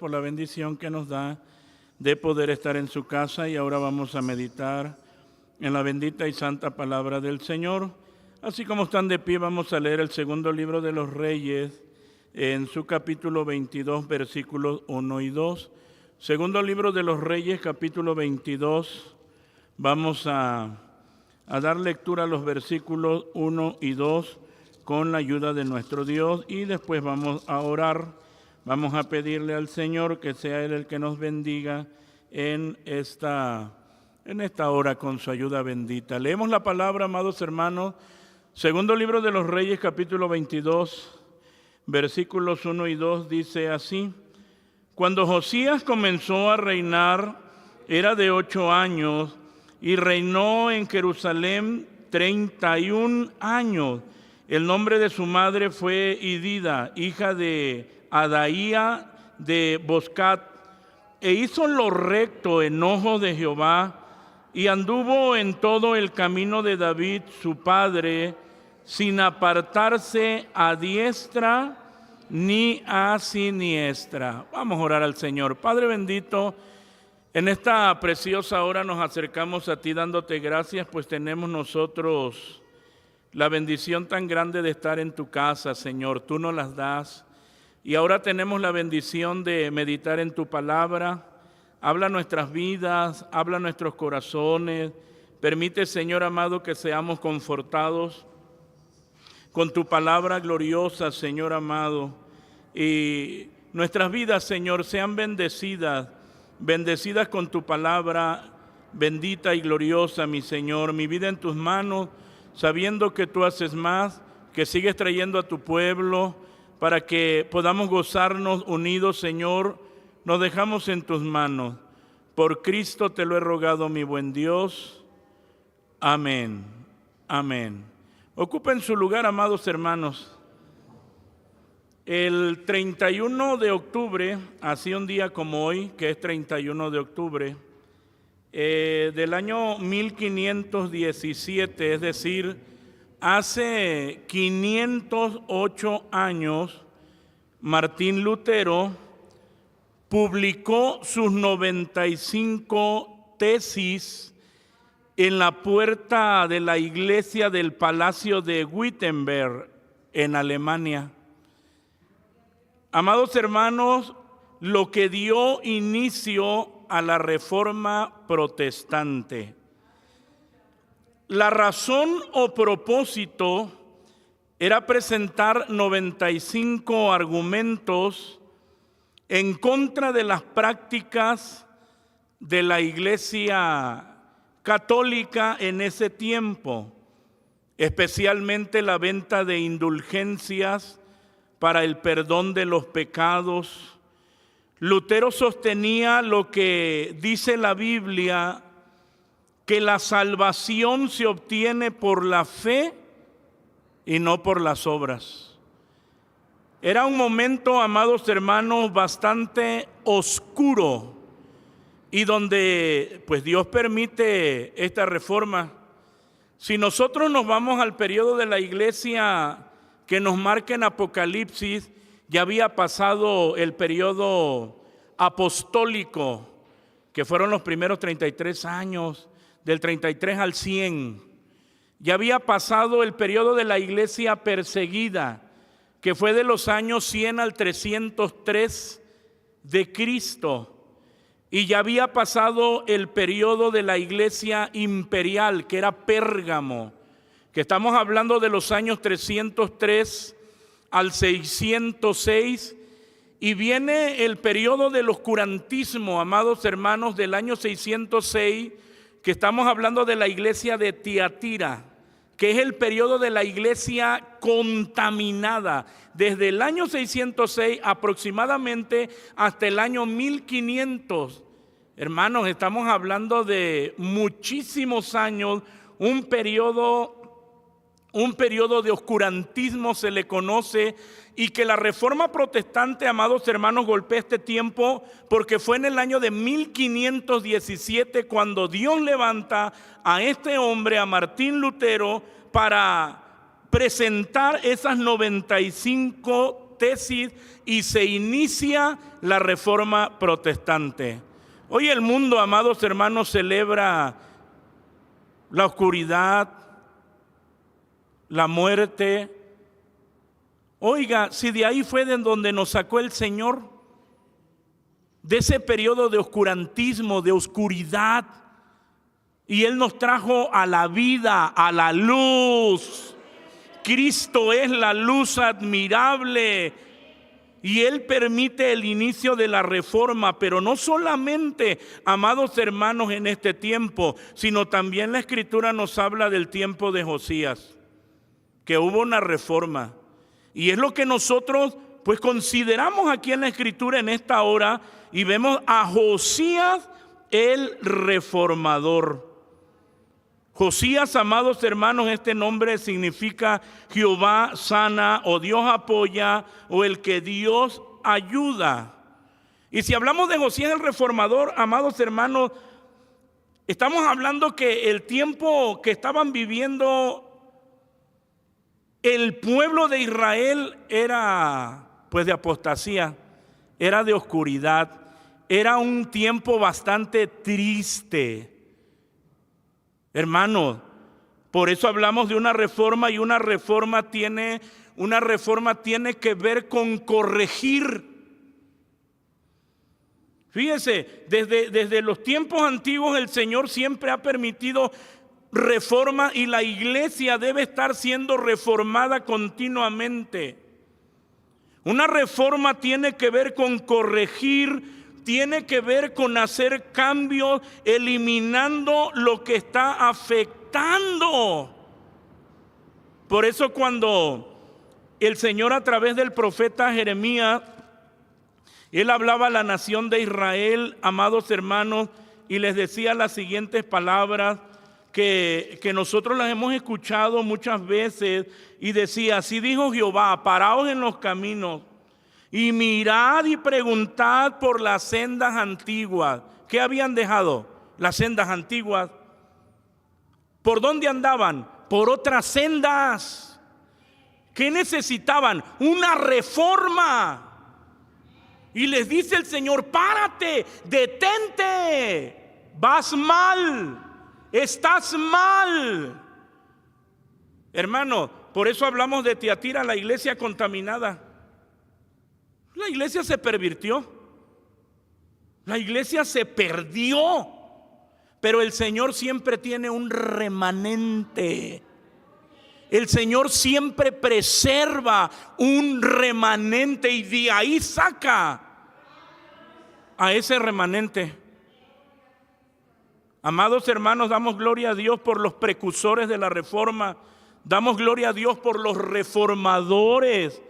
por la bendición que nos da de poder estar en su casa, y ahora vamos a meditar en la bendita y santa palabra del Señor. Así como están de pie, vamos a leer el segundo libro de los Reyes en su capítulo 22, versículos 1 y 2. Segundo libro de los Reyes, capítulo 22, vamos a dar lectura a los versículos 1 y 2 con la ayuda de nuestro Dios, y después vamos a orar. Vamos a pedirle al Señor que sea Él el que nos bendiga en esta hora con su ayuda bendita. Leemos la palabra, amados hermanos. Segundo libro de los Reyes, capítulo 22, versículos 1 y 2, dice así: Cuando Josías comenzó a reinar, era de 8 años, y reinó en Jerusalén 31 años. El nombre de su madre fue Idida, hija de Adaía de Boscat, e hizo lo recto en ojos de Jehová, y anduvo en todo el camino de David su padre, sin apartarse a diestra ni a siniestra. Vamos a orar al Señor. Padre bendito, en esta preciosa hora nos acercamos a ti dándote gracias, pues tenemos nosotros la bendición tan grande de estar en tu casa, Señor. Tú nos las das. Y ahora tenemos la bendición de meditar en tu palabra. Habla nuestras vidas, habla nuestros corazones. Permite, Señor amado, que seamos confortados con tu palabra gloriosa, Señor amado. Y nuestras vidas, Señor, sean bendecidas con tu palabra bendita y gloriosa, mi Señor. Mi vida en tus manos, sabiendo que tú haces más, que sigues trayendo a tu pueblo, para que podamos gozarnos unidos, Señor. Nos dejamos en tus manos. Por Cristo te lo he rogado, mi buen Dios. Amén. Amén. Ocupen su lugar, amados hermanos. El 31 de octubre, así un día como hoy, que es 31 de octubre, del año 1517, es decir, hace 508 años, Martín Lutero publicó sus 95 tesis en la puerta de la iglesia del Palacio de Wittenberg, en Alemania. Amados hermanos, lo que dio inicio a la Reforma Protestante. La razón o propósito era presentar 95 argumentos en contra de las prácticas de la Iglesia católica en ese tiempo, especialmente la venta de indulgencias para el perdón de los pecados. Lutero sostenía lo que dice la Biblia, que la salvación se obtiene por la fe y no por las obras. Era un momento, amados hermanos, bastante oscuro, y donde pues Dios permite esta reforma. Si nosotros nos vamos al periodo de la iglesia que nos marca en Apocalipsis, ya había pasado el periodo apostólico, que fueron los primeros 33 años, del 33 al 100. Ya había pasado el periodo de la iglesia perseguida, que fue de los años 100 al 303 de Cristo. Y ya había pasado el periodo de la iglesia imperial, que era Pérgamo, que estamos hablando de los años 303 al 606. Y viene el periodo del oscurantismo, amados hermanos, del año 606, que estamos hablando de la iglesia de Tiatira, que es el periodo de la iglesia contaminada, desde el año 606 aproximadamente hasta el año 1500. Hermanos, estamos hablando de muchísimos años, un periodo de oscurantismo se le conoce, y que la Reforma Protestante, amados hermanos, golpea este tiempo, porque fue en el año de 1517 cuando Dios levanta a este hombre, a Martín Lutero, para presentar esas 95 tesis y se inicia la Reforma Protestante. Hoy el mundo, amados hermanos, celebra la oscuridad, la muerte. Oiga, si de ahí fue de donde nos sacó el Señor, de ese periodo de oscurantismo, de oscuridad, y Él nos trajo a la vida, a la luz. Cristo es la luz admirable y Él permite el inicio de la reforma, pero no solamente, amados hermanos, en este tiempo, sino también la Escritura nos habla del tiempo de Josías, que hubo una reforma. Y es lo que nosotros pues consideramos aquí en la Escritura en esta hora, y vemos a Josías el reformador. Josías, amados hermanos, este nombre significa Jehová sana, o Dios apoya, o el que Dios ayuda. Y si hablamos de Josías el reformador, amados hermanos, estamos hablando que el tiempo que estaban viviendo el pueblo de Israel era pues de apostasía, era de oscuridad, era un tiempo bastante triste. Hermanos, por eso hablamos de una reforma, y una reforma tiene que ver con corregir. Fíjese, desde los tiempos antiguos el Señor siempre ha permitido reforma, y la iglesia debe estar siendo reformada continuamente. Una reforma tiene que ver con corregir, tiene que ver con hacer cambios, eliminando lo que está afectando. Por eso cuando el Señor, a través del profeta Jeremías, Él hablaba a la nación de Israel, amados hermanos, y les decía las siguientes palabras que nosotros las hemos escuchado muchas veces, y decía: así dijo Jehová, paraos en los caminos y mirad y preguntad por las sendas antiguas. ¿Qué habían dejado? Las sendas antiguas. ¿Por dónde andaban? Por otras sendas. ¿Qué necesitaban? Una reforma. Y les dice el Señor: párate, detente, vas mal. Estás mal. Hermano, por eso hablamos de Tiatira, la iglesia contaminada. La iglesia se pervirtió. La iglesia se perdió. Pero el Señor siempre tiene un remanente. El Señor siempre preserva un remanente, y de ahí saca a ese remanente. Amados hermanos, damos gloria a Dios por los precursores de la reforma. Damos gloria a Dios por los reformadores,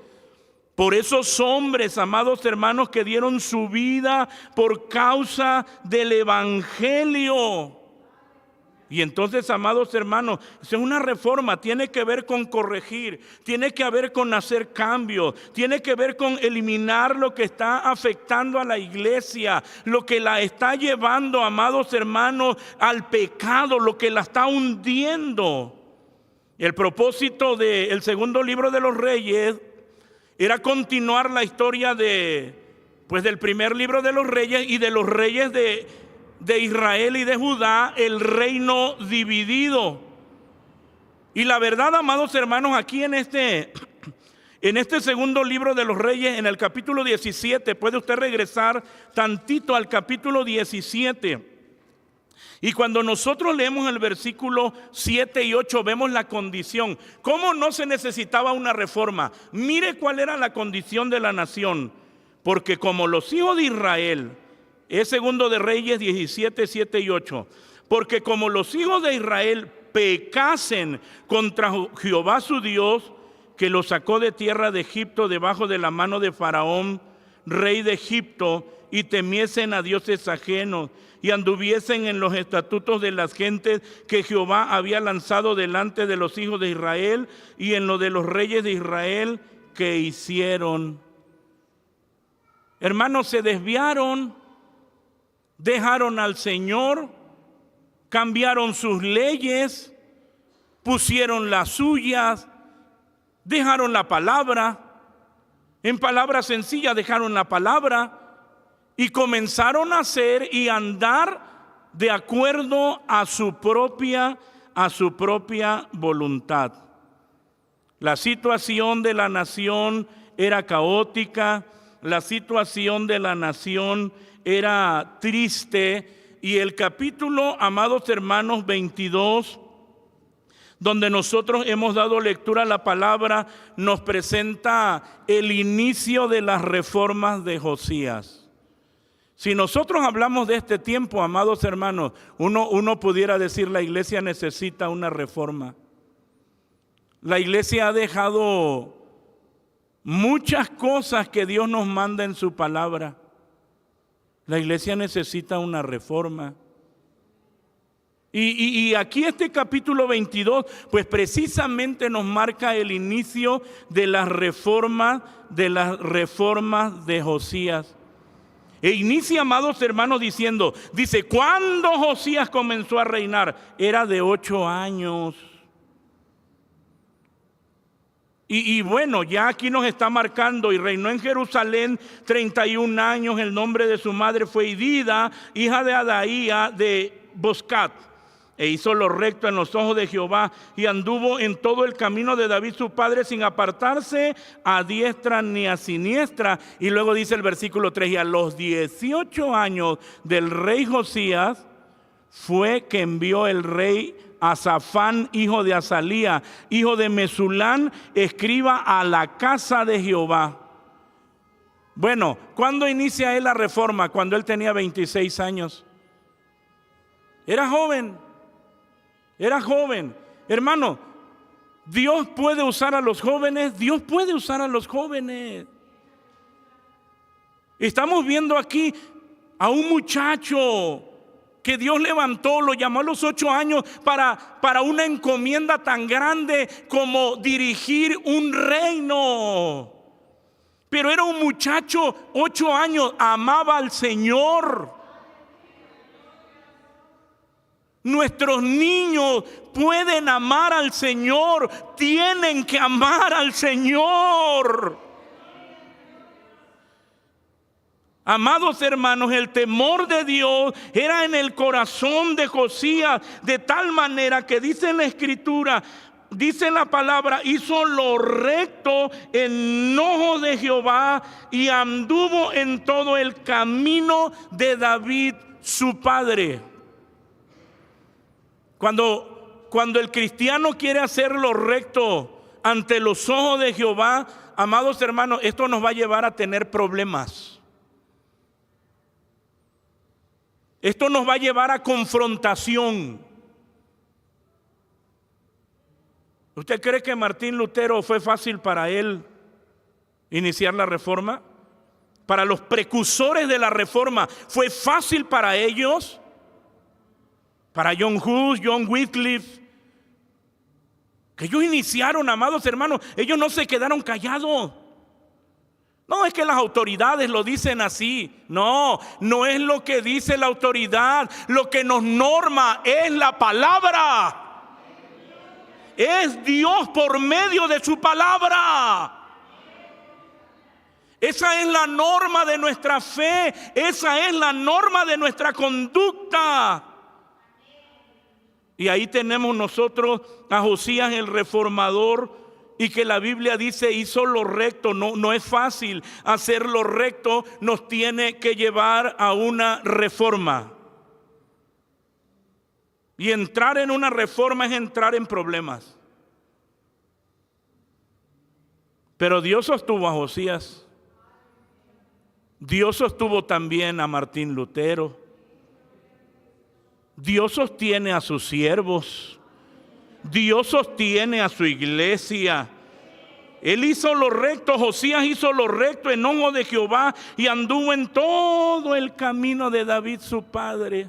por esos hombres, amados hermanos, que dieron su vida por causa del evangelio. Y entonces, amados hermanos, es una reforma, tiene que ver con corregir, tiene que ver con hacer cambios, tiene que ver con eliminar lo que está afectando a la iglesia, lo que la está llevando, amados hermanos, al pecado, lo que la está hundiendo. El propósito del segundo libro de los Reyes era continuar la historia del primer libro de los Reyes y de los reyes de Israel y de Judá, el reino dividido. Y la verdad, amados hermanos, aquí en este segundo libro de los Reyes, en el capítulo 17, puede usted regresar tantito al capítulo 17. Y cuando nosotros leemos el versículo 7 y 8, vemos la condición. ¿Cómo no se necesitaba una reforma? Mire cuál era la condición de la nación. Porque como los hijos de Israel, es segundo de Reyes 17, 7 y 8. Porque como los hijos de Israel pecasen contra Jehová su Dios, que los sacó de tierra de Egipto debajo de la mano de Faraón, rey de Egipto, y temiesen a dioses ajenos, y anduviesen en los estatutos de las gentes que Jehová había lanzado delante de los hijos de Israel, y en lo de los reyes de Israel que hicieron. Hermanos, se desviaron, dejaron al Señor, cambiaron sus leyes, pusieron las suyas, dejaron la palabra. En palabras sencillas, dejaron la palabra y comenzaron a hacer y andar de acuerdo a su propia voluntad. La situación de la nación era caótica, la situación de la nación era triste, y el capítulo, amados hermanos, 22, donde nosotros hemos dado lectura a la palabra, nos presenta el inicio de las reformas de Josías. Si nosotros hablamos de este tiempo, amados hermanos, uno pudiera decir: la iglesia necesita una reforma. La iglesia ha dejado muchas cosas que Dios nos manda en su palabra. La iglesia necesita una reforma. Y aquí este capítulo 22, pues precisamente nos marca el inicio de las reformas de Josías. E inicia, amados hermanos, dice, ¿cuándo Josías comenzó a reinar? Era de 8 años. Y bueno, ya aquí nos está marcando: y reinó en Jerusalén 31 años, el nombre de su madre fue Idida, hija de Adaía de Boscat. E hizo lo recto en los ojos de Jehová, y anduvo en todo el camino de David su padre, sin apartarse a diestra ni a siniestra. Y luego dice el versículo 3, y a los 18 años del rey Josías fue que envió el rey a Safán, hijo de Azalía, hijo de Mesulán, escriba a la casa de Jehová. Bueno, ¿cuándo inicia él la reforma? Cuando él tenía 26 años. Era joven. Hermano, Dios puede usar a los jóvenes. Dios puede usar a los jóvenes. Estamos viendo aquí a un muchacho que Dios levantó, lo llamó a los 8 años para una encomienda tan grande como dirigir un reino. Pero era un muchacho, 8 años, amaba al Señor. Nuestros niños pueden amar al Señor, tienen que amar al Señor. Amados hermanos, el temor de Dios era en el corazón de Josías, de tal manera que dice en la Escritura, dice la palabra, hizo lo recto en ojos de Jehová y anduvo en todo el camino de David su padre. Cuando el cristiano quiere hacer lo recto ante los ojos de Jehová, amados hermanos, esto nos va a llevar a tener problemas. Esto nos va a llevar a confrontación. ¿Usted cree que Martín Lutero fue fácil para él iniciar la reforma? Para los precursores de la reforma, ¿fue fácil para ellos? Para John Hus, John Wycliffe, que ellos iniciaron, amados hermanos, ellos no se quedaron callados. No es que las autoridades lo dicen así. No es lo que dice la autoridad. Lo que nos norma es la palabra. Es Dios por medio de su palabra. Esa es la norma de nuestra fe. Esa es la norma de nuestra conducta. Y ahí tenemos nosotros a Josías el reformador, y que la Biblia dice hizo lo recto. No es fácil hacer lo recto, nos tiene que llevar a una reforma. Y entrar en una reforma es entrar en problemas. Pero Dios sostuvo a Josías. Dios sostuvo también a Martín Lutero. Dios sostiene a sus siervos. Dios sostiene a su iglesia. Él hizo lo recto, Josías hizo lo recto en ojos de Jehová y anduvo en todo el camino de David su padre.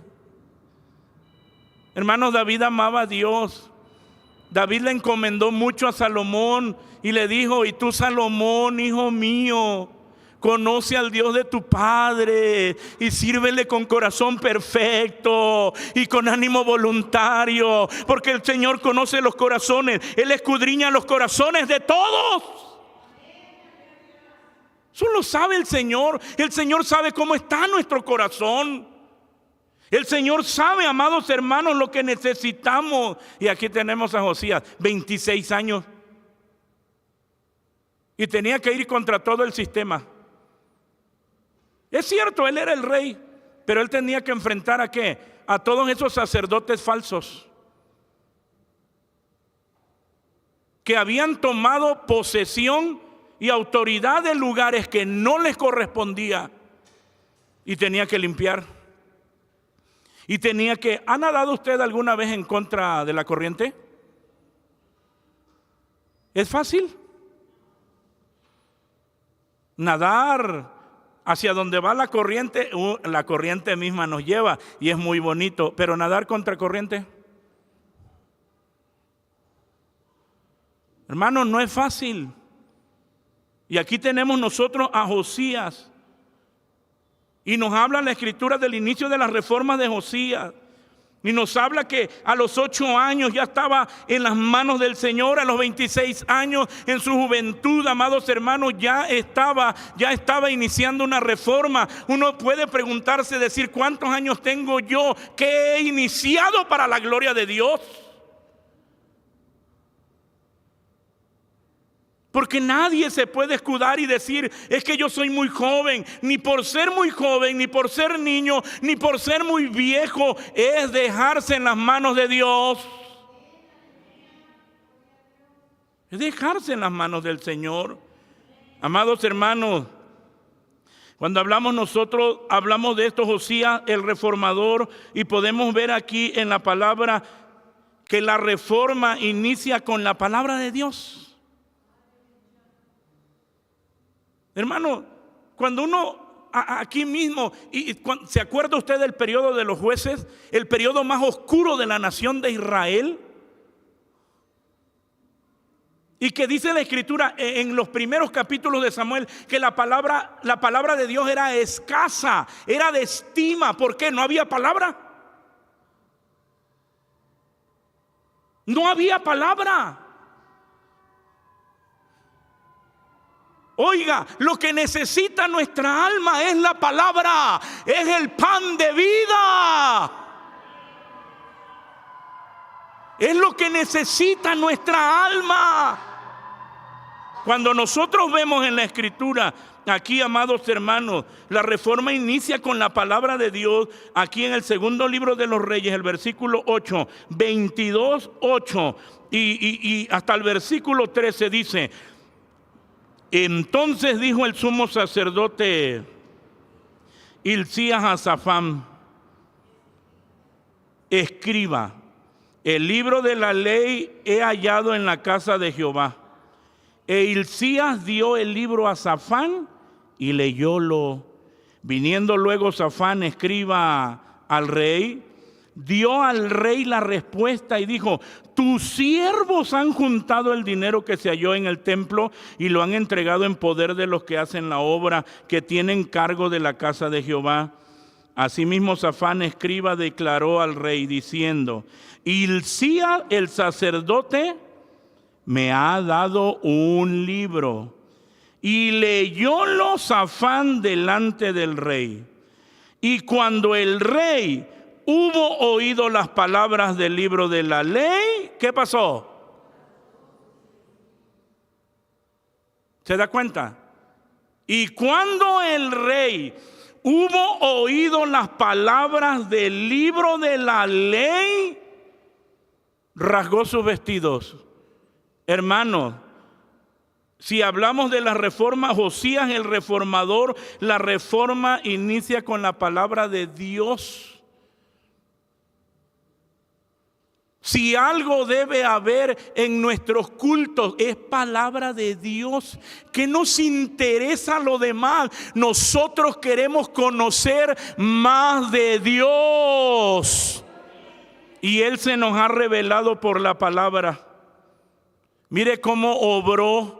Hermanos, David amaba a Dios. David le encomendó mucho a Salomón y le dijo: y tú, Salomón, hijo mío, conoce al Dios de tu padre y sírvele con corazón perfecto y con ánimo voluntario, porque el Señor conoce los corazones. Él escudriña los corazones de todos. Eso lo sabe el Señor. El Señor sabe cómo está nuestro corazón. El Señor sabe, amados hermanos, lo que necesitamos. Y aquí tenemos a Josías, 26 años. Y tenía que ir contra todo el sistema. Es cierto, él era el rey, pero él tenía que enfrentar ¿a qué? A todos esos sacerdotes falsos que habían tomado posesión y autoridad de lugares que no les correspondía, y tenía que limpiar. Y tenía que... ¿Ha nadado usted alguna vez en contra de la corriente? ¿Es fácil? Nadar hacia donde va la corriente misma nos lleva y es muy bonito, pero nadar contra corriente, hermanos, no es fácil. Y aquí tenemos nosotros a Josías, y nos habla la Escritura del inicio de las reformas de Josías. Y nos habla que a los 8 años ya estaba en las manos del Señor. A los 26 años, en su juventud, amados hermanos, ya estaba iniciando una reforma. Uno puede preguntarse, decir, ¿cuántos años tengo yo que he iniciado para la gloria de Dios? Porque nadie se puede escudar y decir, es que yo soy muy joven. Ni por ser muy joven, ni por ser niño, ni por ser muy viejo. Es dejarse en las manos de Dios. Es dejarse en las manos del Señor. Amados hermanos, cuando nosotros hablamos de esto, Josías, el reformador, y podemos ver aquí en la palabra que la reforma inicia con la palabra de Dios. Hermano, cuando uno aquí mismo, ¿se acuerda usted del periodo de los jueces? El periodo más oscuro de la nación de Israel. Y que dice la Escritura en los primeros capítulos de Samuel que la palabra de Dios era escasa, era de estima. ¿Por qué? No había palabra. No había palabra. Oiga, lo que necesita nuestra alma es la palabra, es el pan de vida. Es lo que necesita nuestra alma. Cuando nosotros vemos en la Escritura, aquí, amados hermanos, la reforma inicia con la palabra de Dios. Aquí en el segundo libro de los Reyes, el versículo 8, 22:8 y hasta el versículo 13 dice: entonces dijo el sumo sacerdote Hilcías a Safán, escriba, el libro de la ley he hallado en la casa de Jehová. E Hilcías dio el libro a Safán y leyólo. Viniendo luego Safán, escriba al rey, dio al rey la respuesta y dijo: tus siervos han juntado el dinero que se halló en el templo y lo han entregado en poder de los que hacen la obra, que tienen cargo de la casa de Jehová. Asimismo Safán, escriba, declaró al rey diciendo: Hilcías el sacerdote me ha dado un libro. Y leyólo Safán delante del rey. Y cuando el rey hubo oído las palabras del libro de la ley, ¿qué pasó? ¿Se da cuenta? Y cuando el rey hubo oído las palabras del libro de la ley, rasgó sus vestidos. Hermanos, si hablamos de la reforma, Josías el reformador, la reforma inicia con la palabra de Dios. Si algo debe haber en nuestros cultos es palabra de Dios, que nos interesa lo demás. Nosotros queremos conocer más de Dios y Él se nos ha revelado por la palabra. Mire cómo obró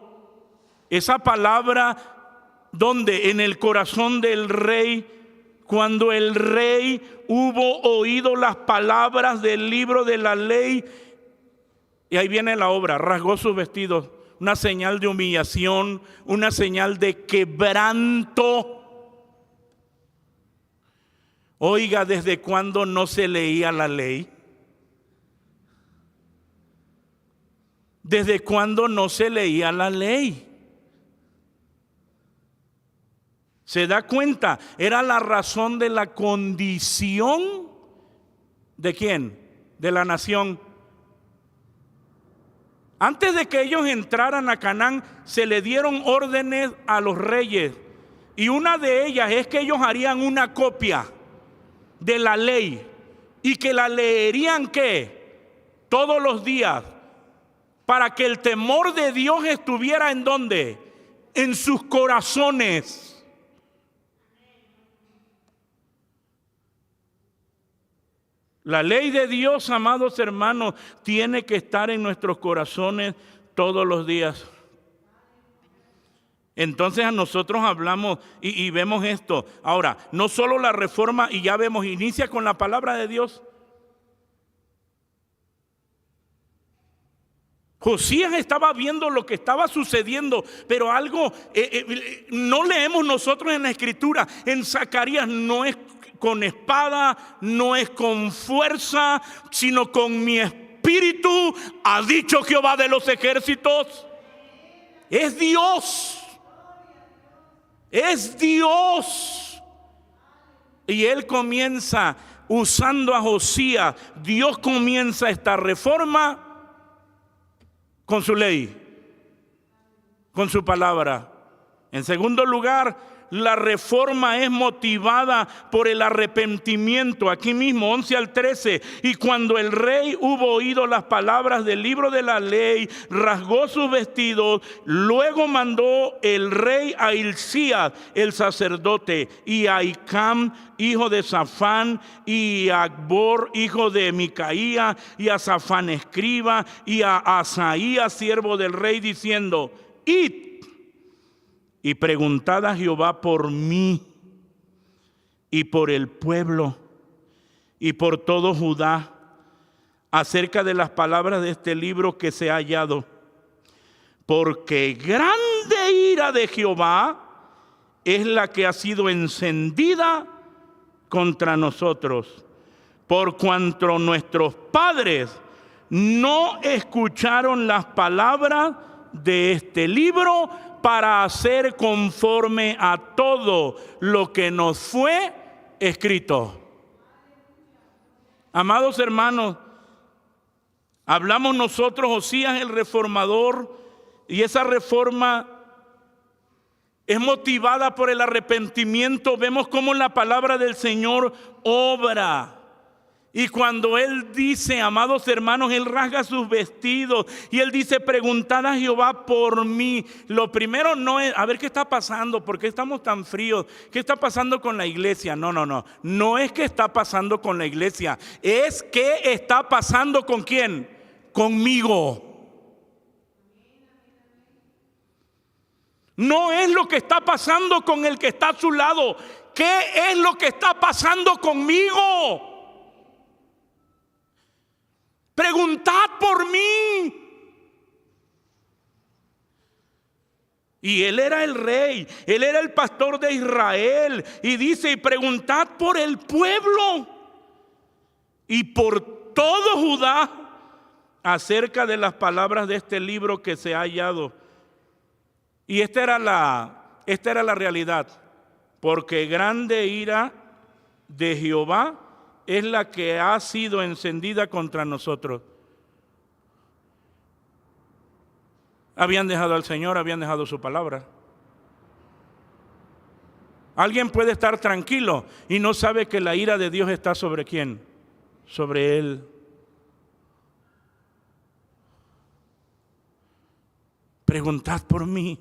esa palabra, donde en el corazón del rey, cuando el rey hubo oído las palabras del libro de la ley. Y ahí viene la obra, rasgó sus vestidos. una señal de humillación, una señal de quebranto. Oiga, ¿desde cuándo no se leía la ley? ¿Desde cuándo no se leía la ley? ¿Se da cuenta? Era la razón de la condición ¿de quién? De la nación. Antes de que ellos entraran a Canaán, se le dieron órdenes a los reyes. Y una de ellas es que ellos harían una copia de la ley y que la leerían ¿qué? Todos los días, para que el temor de Dios estuviera ¿en dónde? En sus corazones. La ley de Dios, amados hermanos, tiene que estar en nuestros corazones todos los días. Entonces a nosotros hablamos y vemos esto. Ahora, no solo la reforma, y ya vemos, inicia con la palabra de Dios. Josías estaba viendo lo que estaba sucediendo, pero algo no leemos nosotros en la Escritura. En Zacarías no es con espada, no es con fuerza, sino con mi espíritu, ha dicho Jehová de los ejércitos. Es Dios. Es Dios. Y él comienza usando a Josías. Dios comienza esta reforma con su ley, con su palabra. En segundo lugar, la reforma es motivada por el arrepentimiento. Aquí mismo, 11 al 13. Y cuando el rey hubo oído las palabras del libro de la ley, rasgó sus vestidos. Luego mandó el rey a Hilcías, el sacerdote, y a Ahicam, hijo de Safán, y a Acbor, hijo de Micaía, y a Safán, escriba, y a Asaías, siervo del rey, diciendo: id y preguntad a Jehová por mí y por el pueblo y por todo Judá acerca de las palabras de este libro que se ha hallado, porque grande ira de Jehová es la que ha sido encendida contra nosotros, por cuanto nuestros padres no escucharon las palabras de este libro para hacer conforme a todo lo que nos fue escrito. Amados hermanos, hablamos nosotros, Josías el reformador, y esa reforma es motivada por el arrepentimiento. Vemos cómo la palabra del Señor obra. Y cuando él dice, amados hermanos, él rasga sus vestidos y él dice: preguntad a Jehová por mí. Lo primero no es a ver qué está pasando, por qué estamos tan fríos, qué está pasando con la iglesia. No es que está pasando con la iglesia, es que está pasando con quién, conmigo. No es lo que está pasando con el que está a su lado. ¿Qué es lo que está pasando conmigo? Preguntad por mí. Y él era el rey, él era el pastor de Israel. Y dice: y preguntad por el pueblo y por todo Judá acerca de las palabras de este libro que se ha hallado. Y esta era la realidad. Porque grande ira de Jehová es la que ha sido encendida contra nosotros. Habían dejado al Señor, habían dejado su palabra. Alguien puede estar tranquilo y no sabe que la ira de Dios está sobre quién, sobre él. Preguntad por mí.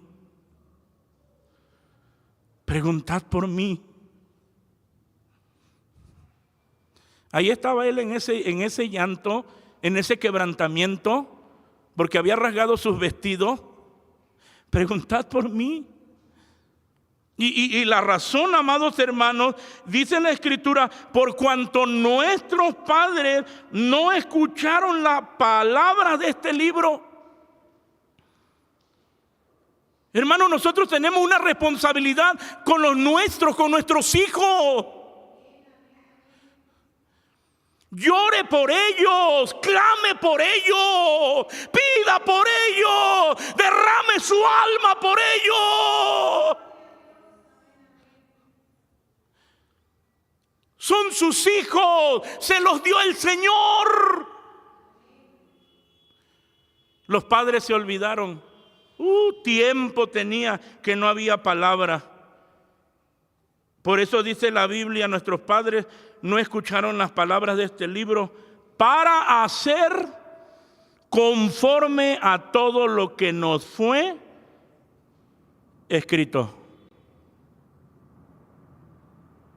Preguntad por mí. Ahí estaba él en ese llanto, en ese quebrantamiento, porque había rasgado sus vestidos. Preguntad por mí. Y la razón, amados hermanos, dice en la Escritura: por cuanto nuestros padres no escucharon la palabra de este libro. Hermano, nosotros tenemos una responsabilidad con los nuestros, con nuestros hijos. Llore por ellos, clame por ellos, pida por ellos, derrame su alma por ellos. Son sus hijos, se los dio el Señor. Los padres se olvidaron. Tiempo tenía que no había palabra. Por eso dice la Biblia, nuestros padres no escucharon las palabras de este libro para hacer conforme a todo lo que nos fue escrito.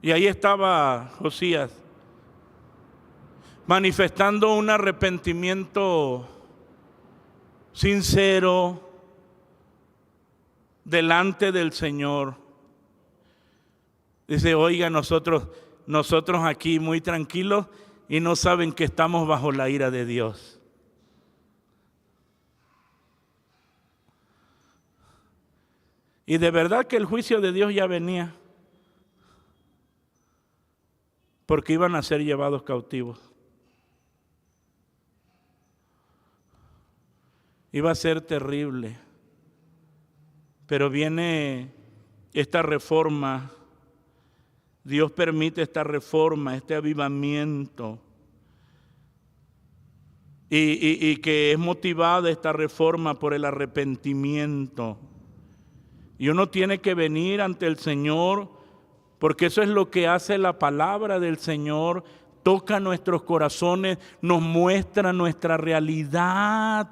Y ahí estaba Josías manifestando un arrepentimiento sincero delante del Señor. Dice, oiga, nosotros aquí muy tranquilos y no saben que estamos bajo la ira de Dios. Y de verdad que el juicio de Dios ya venía, porque iban a ser llevados cautivos. Iba a ser terrible. Pero viene esta reforma. Dios permite esta reforma, este avivamiento. Y que es motivada esta reforma por el arrepentimiento. Y uno tiene que venir ante el Señor, porque eso es lo que hace la palabra del Señor. Toca nuestros corazones, nos muestra nuestra realidad.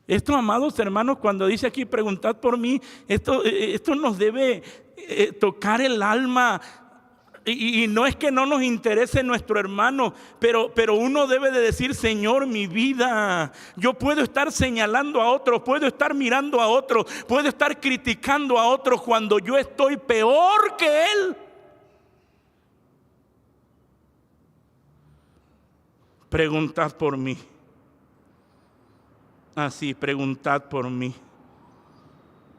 Esto, amados hermanos, cuando dice aquí preguntad por mí, esto nos debe tocar el alma. Y no es que no nos interese nuestro hermano, pero uno debe de decir, Señor, mi vida, yo puedo estar señalando a otros, puedo estar mirando a otros, puedo estar criticando a otros cuando yo estoy peor que él. Preguntad por mí. Así, preguntad por mí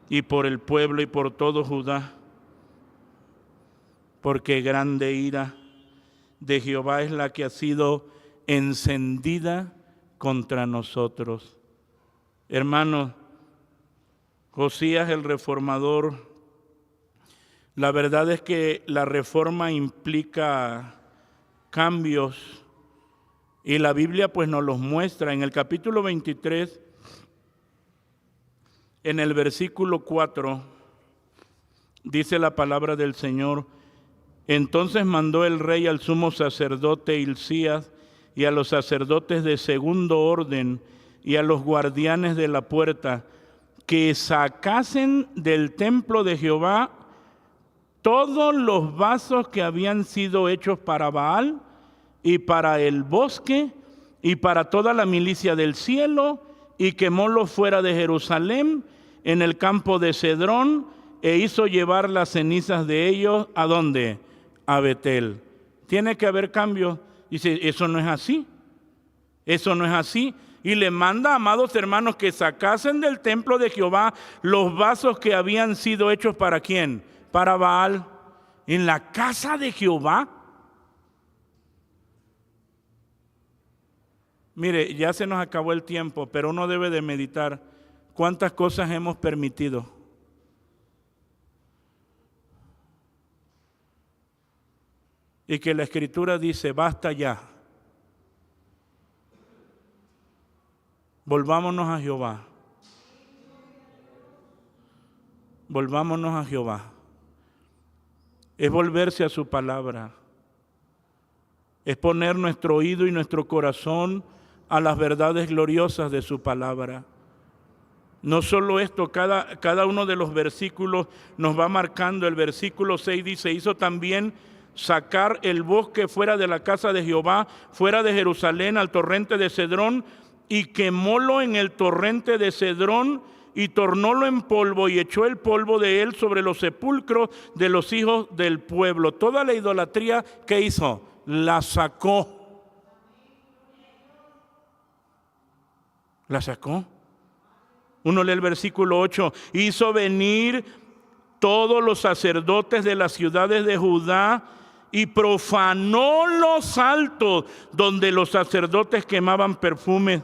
y por el pueblo y por todo Judá, porque grande ira de Jehová es la que ha sido encendida contra nosotros. Hermanos, Josías el reformador, la verdad es que la reforma implica cambios y la Biblia pues nos los muestra. En el capítulo 23, en el versículo 4, dice la palabra del Señor: entonces mandó el rey al sumo sacerdote Hilcías y a los sacerdotes de segundo orden y a los guardianes de la puerta que sacasen del templo de Jehová todos los vasos que habían sido hechos para Baal y para el bosque y para toda la milicia del cielo, y quemólos fuera de Jerusalén en el campo de Cedrón, e hizo llevar las cenizas de ellos, ¿a dónde? A Betel. Tiene que haber cambio. Dice, eso no es así. Eso no es así. Y le manda, amados hermanos, que sacasen del templo de Jehová los vasos que habían sido hechos ¿para quién? Para Baal. En la casa de Jehová. Mire, ya se nos acabó el tiempo, pero uno debe de meditar cuántas cosas hemos permitido. Y que la Escritura dice, basta ya. Volvámonos a Jehová. Volvámonos a Jehová. Es volverse a su palabra. Es poner nuestro oído y nuestro corazón a las verdades gloriosas de su palabra. No solo esto, cada uno de los versículos nos va marcando. El versículo 6 dice, hizo también sacar el bosque fuera de la casa de Jehová, fuera de Jerusalén, al torrente de Cedrón, y quemólo en el torrente de Cedrón, y tornólo en polvo, y echó el polvo de él sobre los sepulcros de los hijos del pueblo. Toda la idolatría que hizo, la sacó. La sacó. Uno lee el versículo 8. Hizo venir todos los sacerdotes de las ciudades de Judá y profanó los altos donde los sacerdotes quemaban perfumes,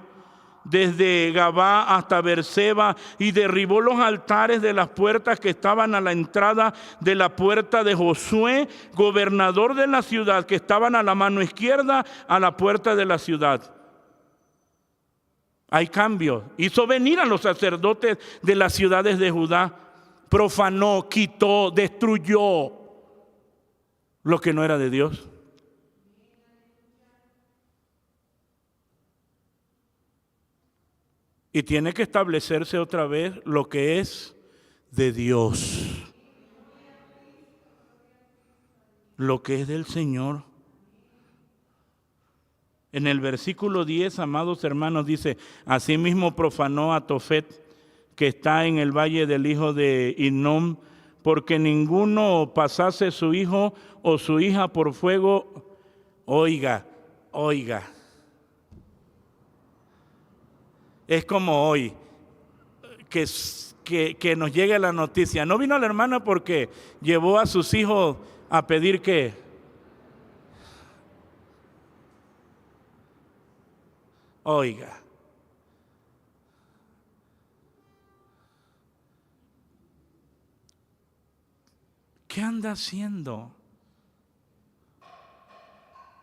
desde Gabá hasta Berseba, y derribó los altares de las puertas que estaban a la entrada de la puerta de Josué, gobernador de la ciudad, que estaban a la mano izquierda a la puerta de la ciudad. Hay cambio. Hizo venir a los sacerdotes de las ciudades de Judá, profanó, quitó, destruyó lo que no era de Dios. Y tiene que establecerse otra vez lo que es de Dios, lo que es del Señor. En el versículo 10, amados hermanos, dice: asimismo profanó a Tofet, que está en el valle del hijo de Hinnom, porque ninguno pasase su hijo o su hija por fuego. Oiga. Es como hoy, que nos llegue la noticia. No vino la hermana porque llevó a sus hijos a pedir ¿qué? Oiga. ¿Qué anda haciendo?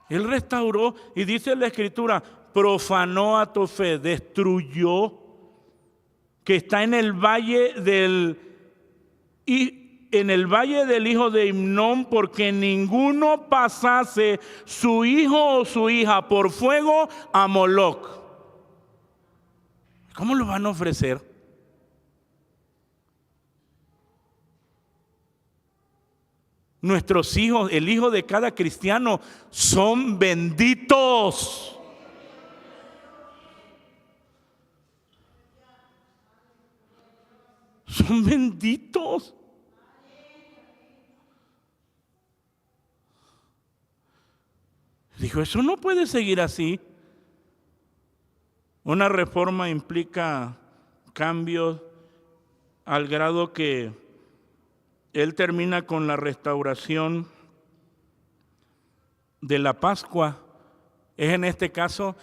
Él restauró, y dice la Escritura, profanó a Tofet, destruyó, que está en el valle del hijo de Hinnom, porque ninguno pasase su hijo o su hija por fuego a Moloc. ¿Cómo lo van a ofrecer? Nuestros hijos, el hijo de cada cristiano, son benditos. Son benditos. Dijo, eso no puede seguir así. Una reforma implica cambios al grado que él termina con la restauración de la Pascua. Es en este caso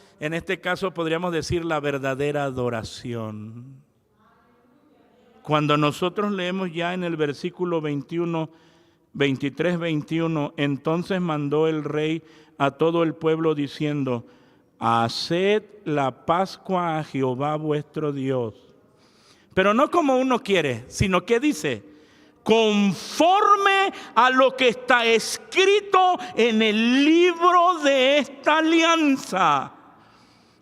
podríamos decir la verdadera adoración. Cuando nosotros leemos ya en el versículo 23-21, entonces mandó el rey a todo el pueblo diciendo: haced la Pascua a Jehová vuestro Dios. Pero no como uno quiere, sino que dice: conforme a lo que está escrito en el libro de esta alianza.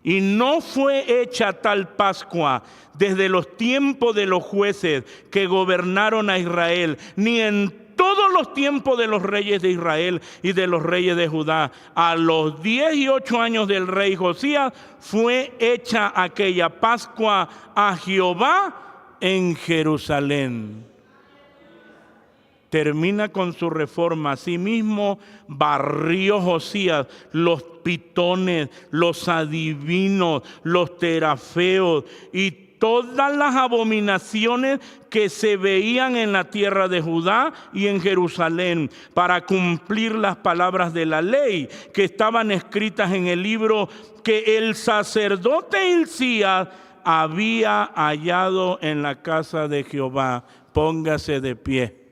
Y no fue hecha tal Pascua desde los tiempos de los jueces que gobernaron a Israel, ni en todos los tiempos de los reyes de Israel y de los reyes de Judá. A los 18 años del rey Josías fue hecha aquella Pascua a Jehová en Jerusalén. Termina con su reforma. Asimismo barrió Josías los pitones, los adivinos, los terafeos y todas las abominaciones que se veían en la tierra de Judá y en Jerusalén, para cumplir las palabras de la ley que estaban escritas en el libro que el sacerdote Hilcías había hallado en la casa de Jehová. Póngase de pie.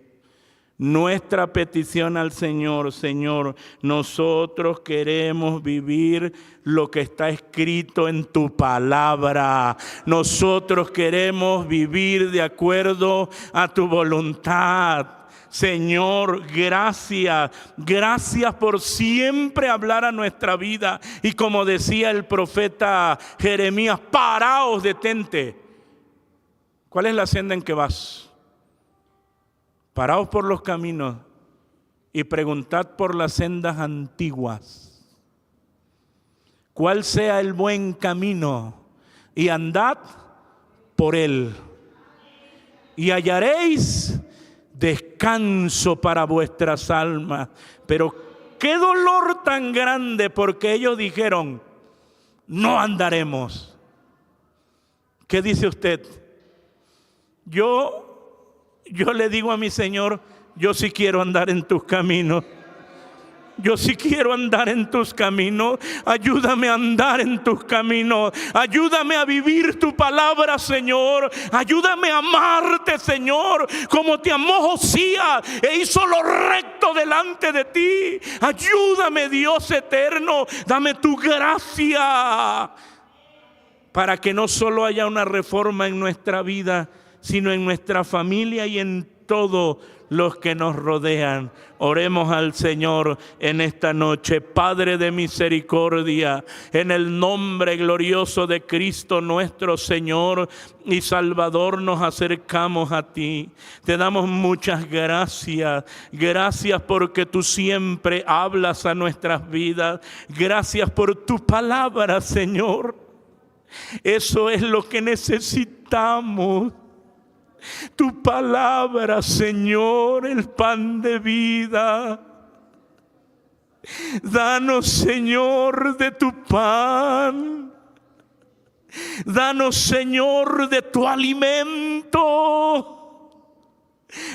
Nuestra petición al Señor: Señor, nosotros queremos vivir lo que está escrito en tu palabra. Nosotros queremos vivir de acuerdo a tu voluntad. Señor, gracias por siempre hablar a nuestra vida. Y como decía el profeta Jeremías, paraos, detente. ¿Cuál es la senda en que vas? Paraos por los caminos y preguntad por las sendas antiguas, cuál sea el buen camino, y andad por él, y hallaréis descanso para vuestras almas. Pero qué dolor tan grande, porque ellos dijeron: no andaremos. ¿Qué dice usted? Yo le digo a mi Señor, yo sí quiero andar en tus caminos. Yo sí quiero andar en tus caminos. Ayúdame a andar en tus caminos. Ayúdame a vivir tu palabra, Señor. Ayúdame a amarte, Señor, como te amó Josías e hizo lo recto delante de ti. Ayúdame, Dios eterno. Dame tu gracia para que no solo haya una reforma en nuestra vida, sino en nuestra familia y en todos los que nos rodean. Oremos al Señor en esta noche. Padre de misericordia, en el nombre glorioso de Cristo nuestro Señor y Salvador, nos acercamos a ti. Te damos muchas gracias. Gracias porque tú siempre hablas a nuestras vidas. Gracias por tu palabra, Señor. Eso es lo que necesitamos. Tu palabra, Señor, el pan de vida. Danos, Señor, de tu pan. Danos, Señor, de tu alimento.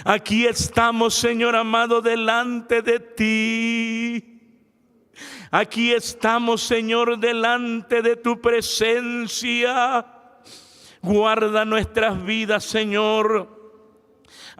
Aquí estamos, Señor amado, delante de ti. Aquí estamos, Señor, delante de tu presencia. Guarda nuestras vidas, Señor.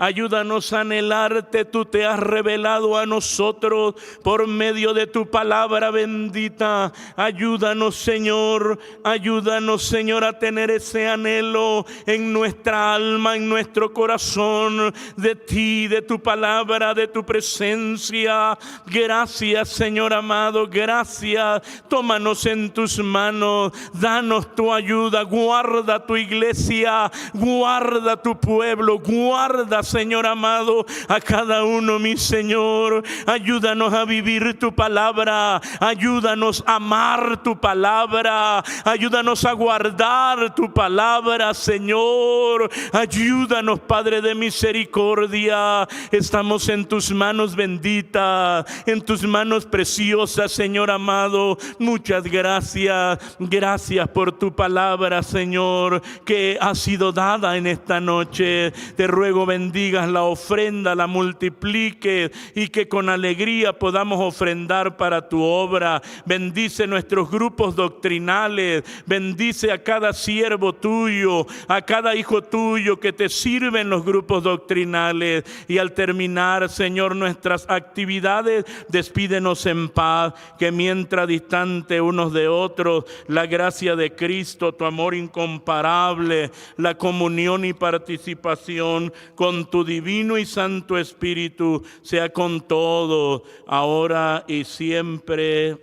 Ayúdanos a anhelarte. Tú te has revelado a nosotros por medio de tu palabra bendita. Ayúdanos, Señor. Ayúdanos, Señor, a tener ese anhelo en nuestra alma, en nuestro corazón, de ti, de tu palabra, de tu presencia. Gracias, Señor amado. Gracias. Tómanos en tus manos. Danos tu ayuda. Guarda tu iglesia. Guarda tu pueblo. Guarda, Señor amado, a cada uno, mi Señor. Ayúdanos a vivir tu palabra. Ayúdanos a amar tu palabra. Ayúdanos a guardar tu palabra, Señor. Ayúdanos, Padre de misericordia. Estamos en tus manos benditas, en tus manos preciosas, Señor amado. Muchas gracias. Gracias por tu palabra, Señor, que ha sido dada en esta noche. Te ruego, bendigas la ofrenda, la multiplique y que con alegría podamos ofrendar para tu obra. Bendice nuestros grupos doctrinales. Bendice a cada siervo tuyo, a cada hijo tuyo que te sirve en los grupos doctrinales. Y al terminar, Señor, nuestras actividades, despídenos en paz, que mientras distante unos de otros, la gracia de Cristo, tu amor incomparable, la comunión y participación con tu divino y santo Espíritu sea con todo, ahora y siempre.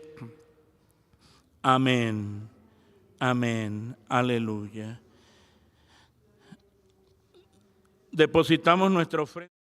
Amén. Amén. Aleluya. Depositamos nuestra ofrenda.